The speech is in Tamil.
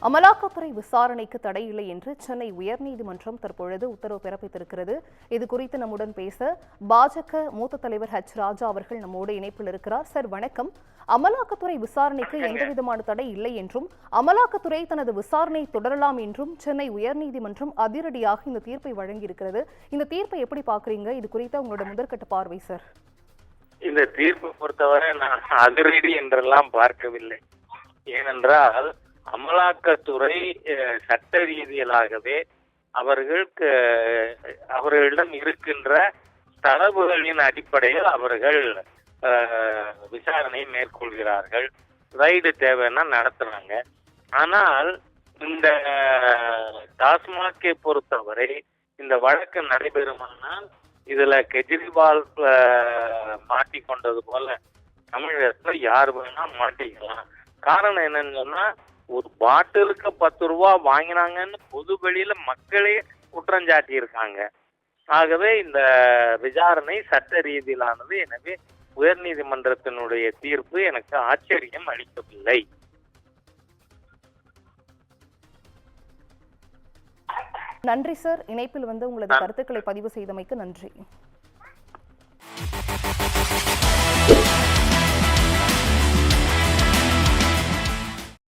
அமலாக்கத்துறை விசாரணைக்கு தடை இல்லை என்று சென்னை உயர்நீதிமன்றம் தற்பொழுது உத்தரவு பிறப்பித்திருக்கிறது. இது குறித்து நம்முடன் பேச பாஜக மூத்த தலைவர் ராஜா அவர்கள் நம்மோடு இணைப்பில் இருக்கிறார். சார் வணக்கம். அமலாக்கத்துறை விசாரணைக்கு எந்தவிதமான தடை இல்லை என்றும் அமலாக்கத்துறை தனது விசாரணை தொடரலாம் என்றும் சென்னை உயர்நீதிமன்றம் அதிரடியாக இந்த தீர்ப்பை வழங்கியிருக்கிறது. இந்த தீர்ப்பை எப்படி பாக்குறீங்க? இது குறித்த உங்களோட முதற்கட்ட பார்வை சார். இந்த தீர்ப்பை பொறுத்தவரை நான் அதிரடி என்றெல்லாம் பார்க்கவில்லை. ஏனென்றால் அமலாக்கத்துறை சட்ட ரீதியிலாகவே அவர்களிடம் இருக்கின்ற தரவுகளின் அடிப்படையில் அவர்கள் விசாரணை மேற்கொள்கிறார்கள். ரைடு தேவைன்னா நடத்துறாங்க. ஆனால் இந்த டாஸ்மாகை பொறுத்தவரை இந்த வழக்கு நடைபெறுமானால் இதுல கெஜ்ரிவால் மாட்டிக்கொண்டது போல தமிழகத்துல யார் வேணா மாட்டிக்கலாம். காரணம் என்னன்னு சொன்னா, ஒரு பாட்டிலுக்கு 10 ரூபா வாங்கினாங்கன்னு பொது வெளியில மக்களே குற்றஞ்சாட்டி இருக்காங்க. ஆகவே இந்த விசாரணை சட்ட ரீதியிலானது. எனவே உயர்நீதிமன்றத்தினுடைய தீர்ப்பு எனக்கு ஆச்சரியம் அளிக்கவில்லை. நன்றி சார். இணைப்பில் உங்களது கருத்துக்களை பதிவு செய்தமைக்கு நன்றி.